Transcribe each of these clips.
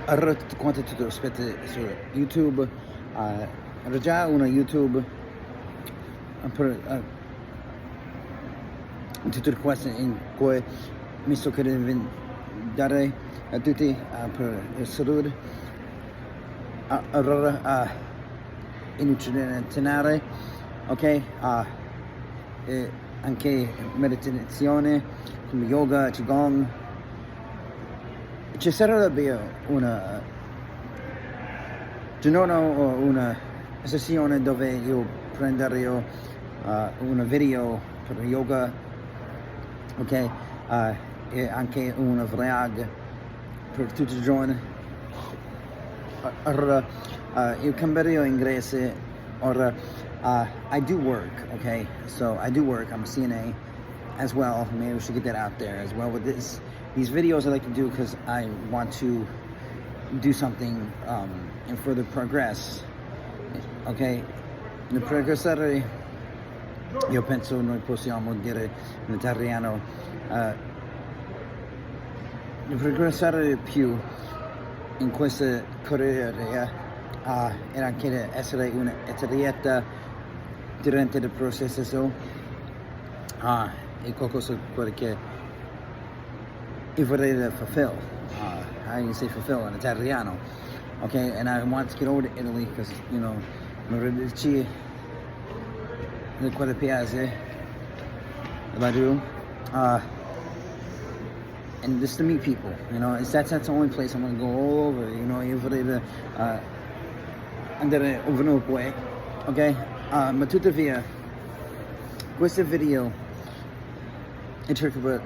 Allora tutto quanto tutto aspetta su YouTube, ero già una YouTube per tutte le cose in cui mi sto querendo dare a tutti per il salud. Allora incidente, ok? E anche meditazione come yoga, qigong. Ci sarebbe una giorno o una sessione dove io prenderò un video per yoga, ok? E anche una vlog per tutti i giorni. Ora io cambierò inglese. Ora I do work, okay? So I do work. I'm a CNA as well. Maybe we should get that out there as well with these videos I like to do because I want to do something and further progress. Ok? Nel progressare io penso noi possiamo dire in italiano nel progressare più in questa carriera e anche essere un atleta durante il processo è qualcosa che io vorrei fulfill. How do you say fulfill in Italiano? Okay, and I want to get over to Italy because, you know, ci di quelle paese la do. And just to meet people, you know, that's the only place I'm gonna go all over, you know, io vorrei andare ovunque, ok? Ma tuttavia, questo video e cerco per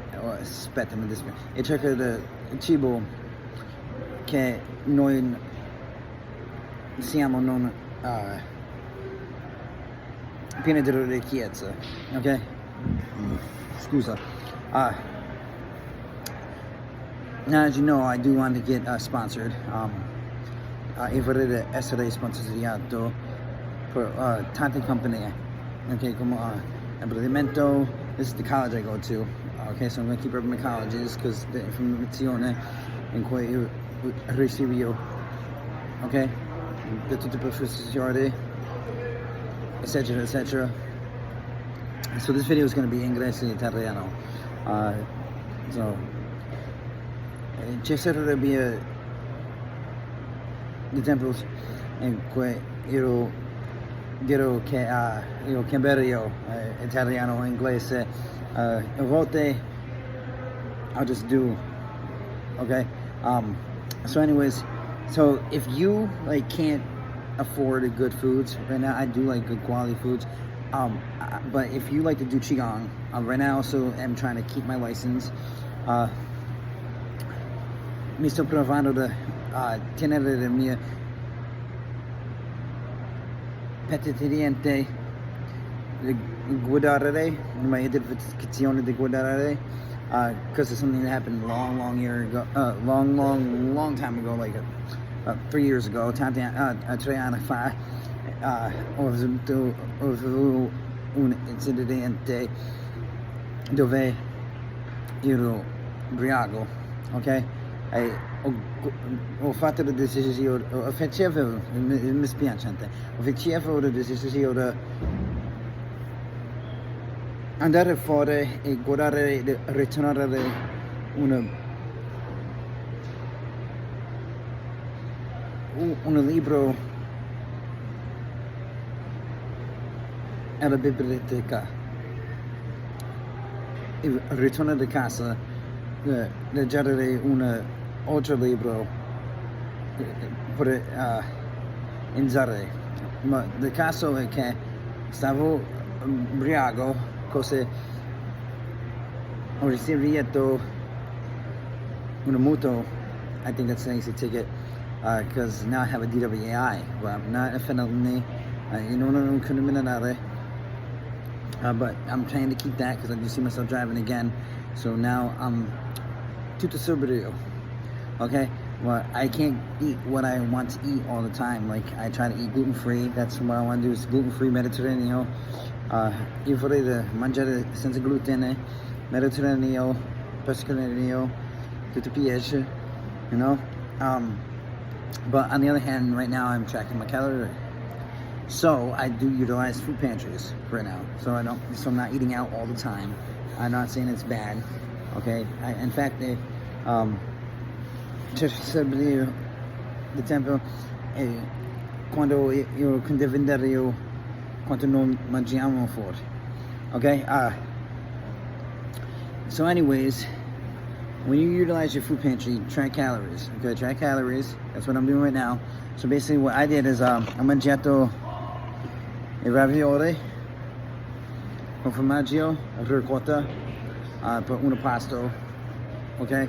e cerco del cibo che noi siamo non pieni di ricchezza, ok? Scusa. Now, as you know, I do want to get sponsored. Io vorrei essere sponsorizzato per tante compagnie, ok? Come implemento. This is the college I go to. Okay, so I'm going to keep up my colleges because the informazione in cui io ricevo, ok? Da tutte le professioni, eccetera, eccetera. So this video is going to be inglese e italiano. So, ci sarebbe esempio in cui io dirò che io cambierò italiano e inglese a volte I'll just do, okay? So anyways, so if you like can't afford good foods right now, I do like good quality foods, but if you like to do qigong, right now also I'm trying to keep my license. Mi sto provando da tenere le mie pettinente di guidare, my identificazione di guidare, because it's something that happened long time ago, like 3 years ago, 3 anni fa. Ho avuto un incidente dove ero ubriaco, ok? Ho fatto la decisione, mi spiace, ho fatto la decisione di andare fuori e guardare, ritornare un libro alla biblioteca e ritornare a casa, leggere un altro libro per iniziare. Ma il caso è che stavo ubriaco, così ho ricevuto una multa. I think that's an easy ticket because now I have a DWAI, but I'm not a felony. Non criminale, but I'm trying to keep that because I do see myself driving again. So now I'm tutto sobrio. Okay, well, I can't eat what I want to eat all the time. Like, I try to eat gluten-free. That's what I want to do, is gluten-free Mediterranean. Io vorrei mangiare senza glutine, Mediterraneo, pescatariano, tutto pesce, you know. But on the other hand, right now I'm tracking my calorie. So I do utilize food pantries right now. So I'm not eating out all the time. I'm not saying it's bad. Okay. In fact, cerco di esempio quando io devo vendere io quanto non mangiamo fuori. Okay. So anyways, when you utilize your food pantry, track calories. Okay, track calories. That's what I'm doing right now. So basically what I did is I mangiato i ravioli con formaggio, ricotta, per un pasto. Okay.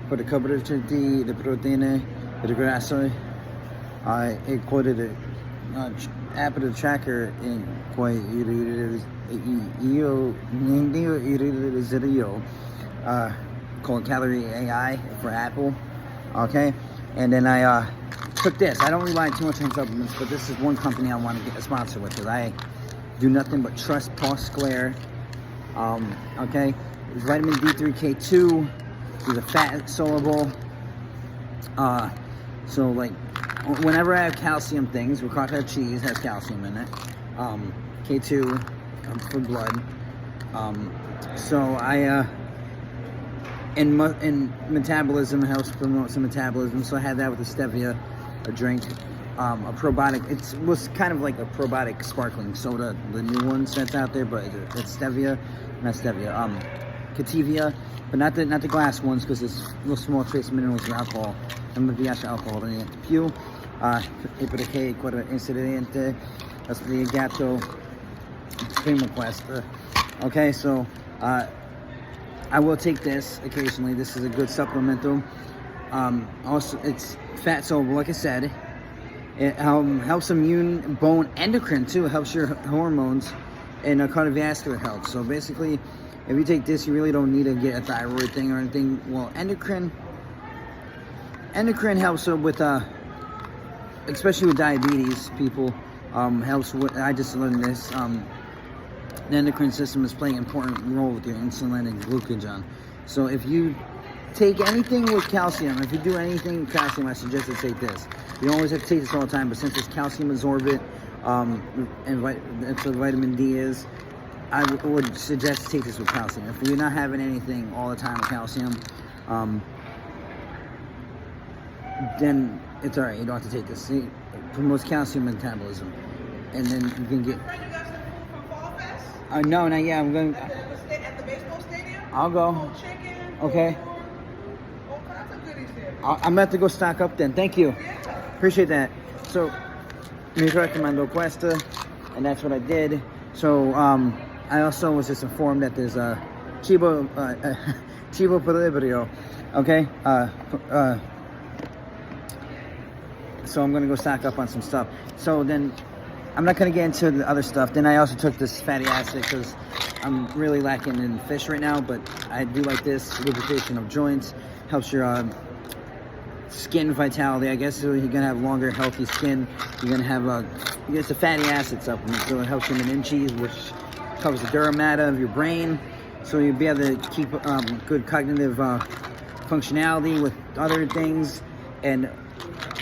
Per i carboidrati, le proteine, il grasso, e quello di app del tracker in cui io called Calorie AI for Apple. Okay, and then I took this. I don't rely too much on supplements, but this is one company I want to get a sponsor with because I do nothing but trust Paul Square. Okay, vitamin D3K2. These are fat soluble. So like whenever I have calcium things, ricotta cheese has calcium in it. K2 for blood. So I in metabolism, helps promote some metabolism. So I had that with the stevia, a drink, a probiotic. It was kind of like a probiotic sparkling soda, the new ones that's out there, but it's stevia, not stevia. Catevia, but not the glass ones because it's little small trace minerals and alcohol. Non mi piace alcohol niente più. E perché quello incidente ho spiegato prima questo. Okay, so I will take this occasionally. This is a good supplemental. Also, it's fat soluble, like I said. It helps immune, bone, endocrine too. It helps your hormones and cardiovascular health. So basically, if you take this, you really don't need to get a thyroid thing or anything. Well, endocrine helps with, especially with diabetes people. Helps with. I just learned this. The endocrine system is playing an important role with your insulin and glucagon. So if you take anything with calcium, if you do anything with calcium, I suggest to take this. You don't always have to take this all the time, but since it's calcium absorbent, and that's what vitamin D is, I would suggest to take this with calcium. If you're not having anything all the time with calcium, then it's alright. You don't have to take this. It promotes calcium metabolism, and then you can get. No, not yet. I'm going. At the baseball stadium. I'll go. Chicken. Okay. All kinds of goodies there. I'm about to go stock up then. Thank you. Yeah. Appreciate that. So, mi recommendo questo, and that's what I did. So, I also was just informed that there's a cibo equilibrio. Okay. So I'm gonna go stock up on some stuff. So then, I'm not gonna get into the other stuff. Then I also took this fatty acid because I'm really lacking in fish right now. But I do like this lubrication of joints. Helps your skin vitality. I guess so you're gonna have longer, healthy skin. You're gonna have it's a fatty acid supplement, so it helps your meninges, which covers the dura mater of your brain. So you'll be able to keep good cognitive functionality with other things, and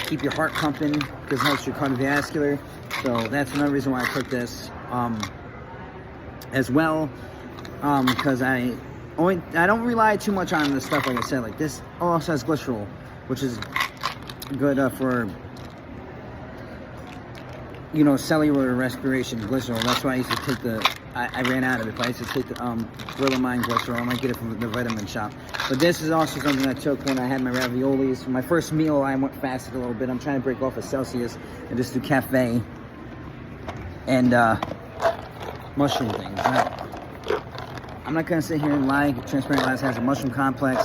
keep your heart pumping because it helps your cardiovascular. So that's another reason why I took this as well, because I don't rely too much on this stuff. Like I said, like this also has glycerol, which is good for cellular respiration. Glycerol. That's why I used to take I ran out of it, but I used to take the Gorilla Mind glycerol. I might get it from the vitamin shop. But this is also something I took when I had my raviolis. For my first meal, I went fasted a little bit. I'm trying to break off of Celsius and just do cafe and mushroom things. I'm not gonna sit here and lie. Transparent Glass has a mushroom complex,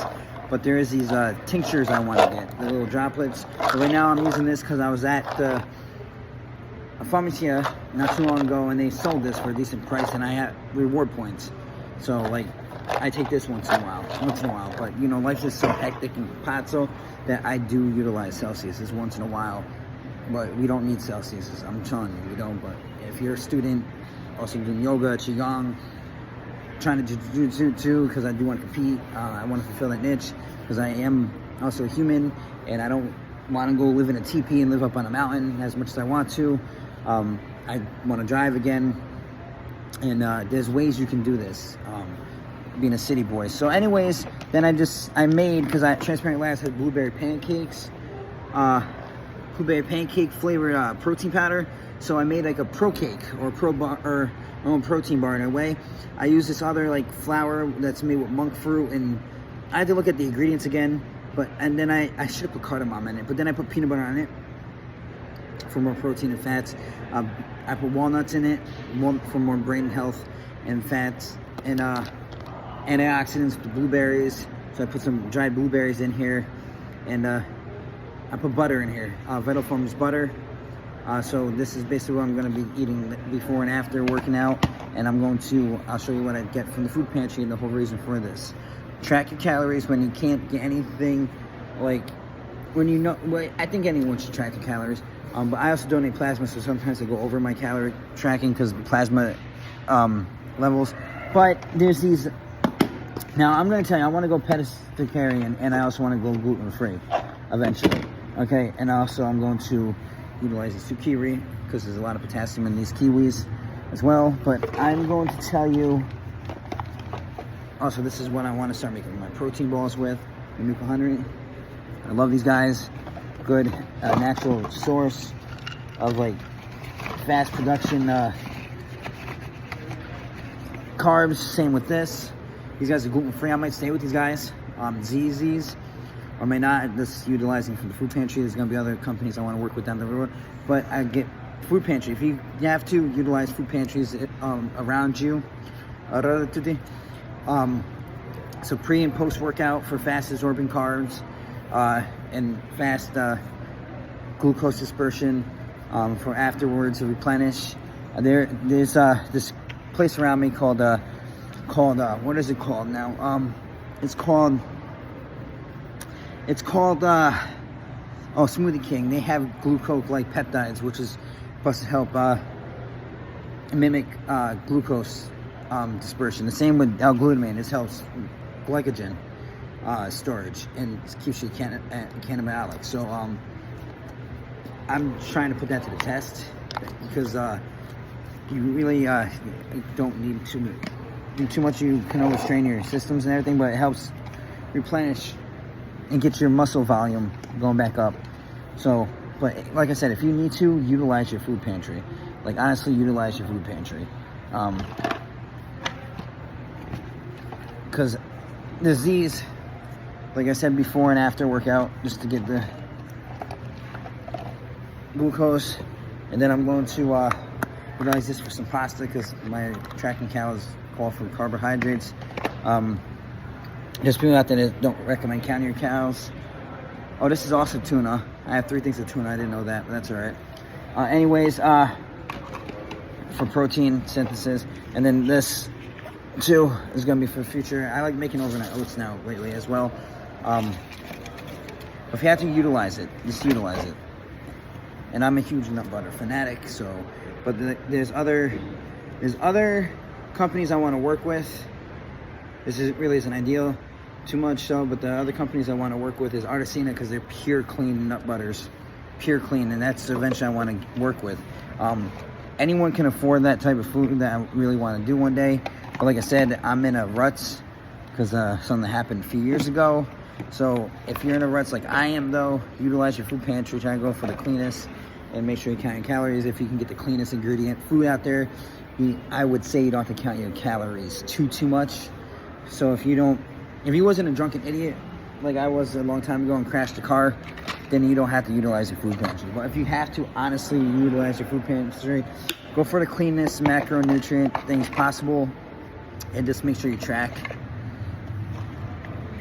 but there is these tinctures I want to get, the little droplets. So right now I'm using this because I was at a pharmacy not too long ago, and they sold this for a decent price, and I had reward points. So like, I take this once in a while. But life's just so hectic and pazzo that I do utilize Celsius once in a while. But we don't need Celsius. I'm telling you, we don't. But if you're a student, also doing yoga, qigong, trying to do jiu-jitsu too, because I do want to compete. I want to fulfill that niche because I am also human, and I don't want to go live in a teepee and live up on a mountain as much as I want to. I want to drive again, and there's ways you can do this, being a city boy. So anyways, then I made, because Transparent Labs had blueberry pancakes, blueberry pancake flavored protein powder. So I made like a pro cake or my own protein bar in a way. I use this other like flour that's made with monk fruit, and I had to look at the ingredients again. And then I should have put cardamom in it, but then I put peanut butter on it for more protein and fats. I put walnuts in it for more brain health and fats, and antioxidants with blueberries. So I put some dried blueberries in here, and I put butter in here, Vital Farms butter. So this is basically what I'm going to be eating before and after working out, and I'll show you what I get from the food pantry and the whole reason for this. Track your calories when you can't get anything, like when you know. Well, I think anyone should track your calories. But I also donate plasma, so sometimes I go over my calorie tracking because of the plasma levels. But there's these. Now I'm going to tell you, I want to go pescatarian, and I also want to go gluten-free eventually. Okay, and also I'm going to utilize this kiwi because there's a lot of potassium in these kiwis as well. But I'm going to tell you. Also, this is what I want to start making my protein balls with. Nuka 100. I love these guys. Good natural source of like fast production carbs. Same with this. These guys are gluten free. I might stay with these guys. ZZs, or may not. This utilizing from the food pantry. There's going to be other companies I want to work with down the road. But I get food pantry. If you have to utilize food pantries around you. Tutti. So pre and post workout for fast absorbing carbs and fast glucose dispersion for afterwards to replenish. There's this place around me called what is it called now? It's called Smoothie King. They have glucose like peptides, which is supposed to help mimic glucose dispersion. The same with L-glutamine. This helps glycogen storage and keeps you catabolic. So I'm trying to put that to the test because you really don't need too much. You can overstrain your systems and everything, but it helps replenish and get your muscle volume going back up. So, but like I said, if you need to, utilize your food pantry. Like honestly, utilize your food pantry. Because there's these, like I said, before and after workout, just to get the glucose. And then I'm going to utilize this for some pasta because my tracking calories call for carbohydrates. There's people out there that don't recommend counting your calories. Oh, this is also tuna. I have 3 things of tuna. I didn't know that, but that's all right. Anyways, for protein synthesis. And then this too is going to be for the future. I like making overnight oats now lately as well. If you have to utilize it, just utilize it. And I'm a huge nut butter fanatic, so. But there's other companies I want to work with. This really isn't ideal too much, so. But the other companies I want to work with is Artisana because they're pure clean nut butters, pure clean, and that's eventually I want to work with. Anyone can afford that type of food that I really want to do one day. But like I said, I'm in a ruts because something that happened a few years ago. So if you're in a ruts like I am, though, utilize your food pantry. Try to go for the cleanest and make sure you count your calories. If you can get the cleanest ingredient food out there, I would say you don't have to count your calories too much. So if you wasn't a drunken idiot like I was a long time ago and crashed a car, then you don't have to utilize your food pantry. But if you have to honestly utilize your food pantry, go for the cleanest macronutrient things possible, and just make sure you track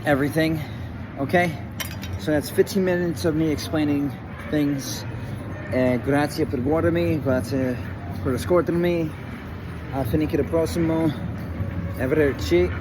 everything. Okay, so that's 15 minutes of me explaining things. Grazie per guardarmi, grazie per ascoltarmi. Finché il prossimo. Arrivederci.